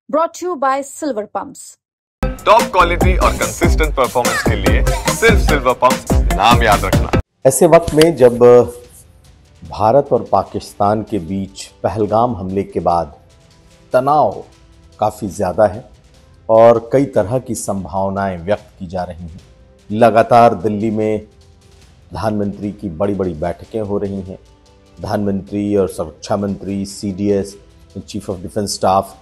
brought to you by Silver Pumps. Top quality और consistent performance के लिए सिर्फ सिल्वर पंप्स नाम याद रखना। ऐसे वक्त में जब भारत और पाकिस्तान के बीच पहलगाम हमले के बाद तनाव काफ़ी ज़्यादा है और कई तरह की संभावनाएं व्यक्त की जा रही हैं। लगातार दिल्ली में प्रधानमंत्री की बड़ी बड़ी बैठकें हो रही हैं। प्रधानमंत्री और सुरक्षा मंत्री, CDS, chief of defence staff,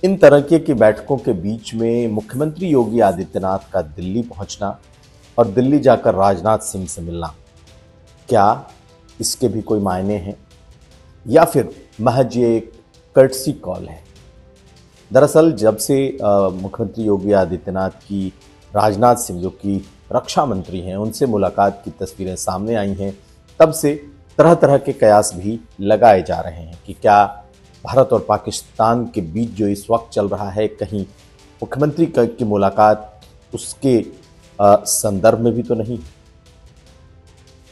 इन तरह की बैठकों के बीच में मुख्यमंत्री योगी आदित्यनाथ का दिल्ली पहुंचना और दिल्ली जाकर राजनाथ सिंह से मिलना, क्या इसके भी कोई मायने हैं या फिर महज ये एक कर्टसी कॉल है? दरअसल जब से मुख्यमंत्री योगी आदित्यनाथ की राजनाथ सिंह, जो कि रक्षा मंत्री हैं, उनसे मुलाकात की तस्वीरें सामने आई हैं, तब से तरह तरह के कयास भी लगाए जा रहे हैं कि क्या भारत और पाकिस्तान के बीच जो इस वक्त चल रहा है, कहीं मुख्यमंत्री की मुलाकात उसके संदर्भ में भी तो नहीं।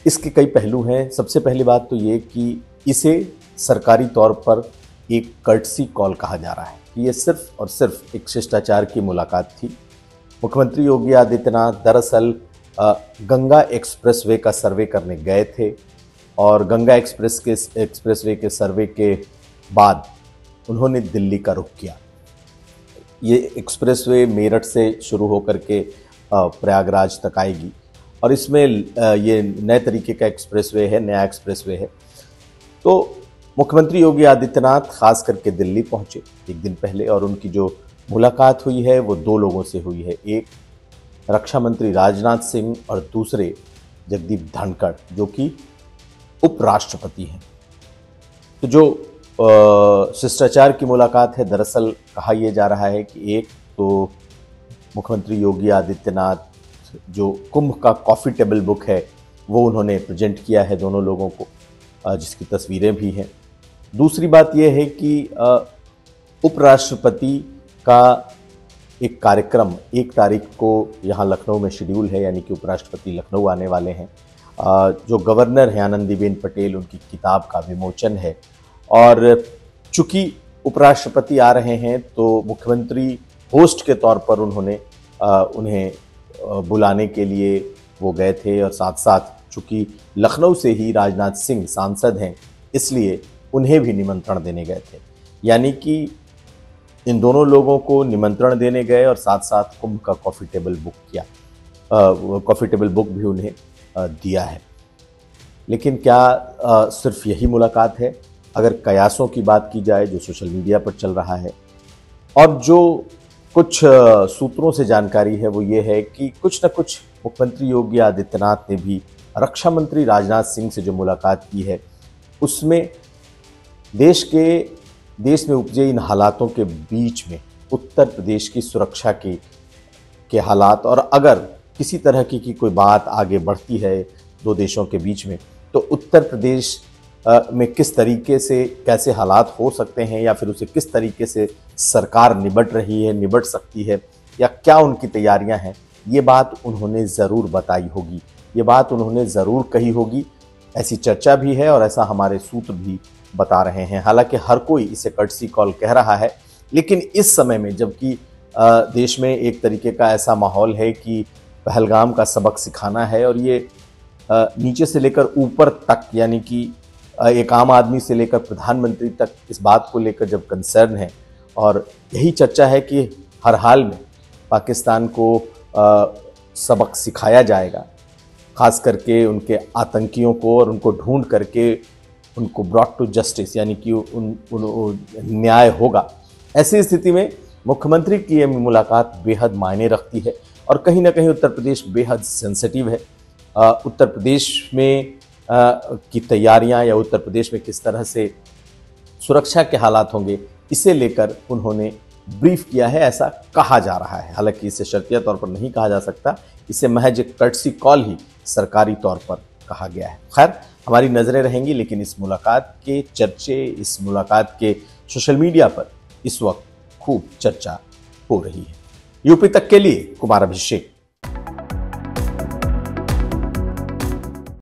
इसके कई पहलू हैं। सबसे पहली बात तो ये कि इसे सरकारी तौर पर एक कर्टसी कॉल कहा जा रहा है कि ये सिर्फ और सिर्फ एक शिष्टाचार की मुलाकात थी। मुख्यमंत्री योगी आदित्यनाथ दरअसल गंगा एक्सप्रेसवे का सर्वे करने गए थे और गंगा एक्सप्रेसवे के सर्वे के बाद उन्होंने दिल्ली का रुख किया। ये एक्सप्रेसवे मेरठ से शुरू होकर के प्रयागराज तक आएगी और इसमें ये नए तरीके का एक्सप्रेसवे है, नया एक्सप्रेसवे है। तो मुख्यमंत्री योगी आदित्यनाथ खास करके दिल्ली पहुंचे एक दिन पहले और उनकी जो मुलाकात हुई है वो दो लोगों से हुई है। एक रक्षा मंत्री राजनाथ सिंह और दूसरे जगदीप धनखड़, जो कि उपराष्ट्रपति हैं। तो जो शिष्टाचार की मुलाकात है, दरअसल कहा यह जा रहा है कि एक तो मुख्यमंत्री योगी आदित्यनाथ जो कुंभ का कॉफ़ी टेबल बुक है वो उन्होंने प्रेजेंट किया है दोनों लोगों को, जिसकी तस्वीरें भी हैं। दूसरी बात यह है कि उपराष्ट्रपति का एक कार्यक्रम 1 तारीख को यहाँ लखनऊ में शेड्यूल है, यानी कि उपराष्ट्रपति लखनऊ आने वाले हैं। जो गवर्नर हैं आनंदीबेन पटेल, उनकी किताब का विमोचन है और चूंकि उपराष्ट्रपति आ रहे हैं तो मुख्यमंत्री होस्ट के तौर पर उन्हें बुलाने के लिए वो गए थे और साथ साथ चूंकि लखनऊ से ही राजनाथ सिंह सांसद हैं, इसलिए उन्हें भी निमंत्रण देने गए थे। यानी कि इन दोनों लोगों को निमंत्रण देने गए और साथ साथ कुंभ का कॉफ़ी टेबल बुक भी उन्हें दिया है। लेकिन क्या सिर्फ यही मुलाकात है? अगर कयासों की बात की जाए जो सोशल मीडिया पर चल रहा है और जो कुछ सूत्रों से जानकारी है, वो ये है कि कुछ न कुछ मुख्यमंत्री योगी आदित्यनाथ ने भी रक्षा मंत्री राजनाथ सिंह से जो मुलाकात की है उसमें देश में उपजे इन हालातों के बीच में उत्तर प्रदेश की सुरक्षा के हालात, और अगर किसी तरह की कोई बात आगे बढ़ती है दो देशों के बीच में, तो उत्तर प्रदेश में किस तरीके से कैसे हालात हो सकते हैं या फिर उसे किस तरीके से सरकार निबट सकती है या क्या उनकी तैयारियां हैं, ये बात उन्होंने ज़रूर बताई होगी, ये बात उन्होंने ज़रूर कही होगी। ऐसी चर्चा भी है और ऐसा हमारे सूत्र भी बता रहे हैं। हालांकि हर कोई इसे कर्टसी कॉल कह रहा है, लेकिन इस समय में जबकि देश में एक तरीके का ऐसा माहौल है कि पहलगाम का सबक सिखाना है और ये नीचे से लेकर ऊपर तक, यानी कि एक आम आदमी से लेकर प्रधानमंत्री तक इस बात को लेकर जब कंसर्न है और यही चर्चा है कि हर हाल में पाकिस्तान को सबक सिखाया जाएगा, खास करके उनके आतंकियों को, और उनको ढूंढ करके उनको ब्रॉट टू जस्टिस, यानी कि न्याय होगा। ऐसी स्थिति में मुख्यमंत्री की ये मुलाकात बेहद मायने रखती है और कहीं ना कहीं उत्तर प्रदेश बेहद सेंसिटिव है। उत्तर प्रदेश में की तैयारियां या उत्तर प्रदेश में किस तरह से सुरक्षा के हालात होंगे, इसे लेकर उन्होंने ब्रीफ किया है, ऐसा कहा जा रहा है। हालांकि इसे शर्तिया तौर पर नहीं कहा जा सकता, इसे महज एक कर्टसी कॉल ही सरकारी तौर पर कहा गया है। खैर, हमारी नज़रें रहेंगी, लेकिन इस मुलाकात के चर्चे, इस मुलाकात के सोशल मीडिया पर इस वक्त खूब चर्चा हो रही है। यूपी तक के लिए कुमार अभिषेक।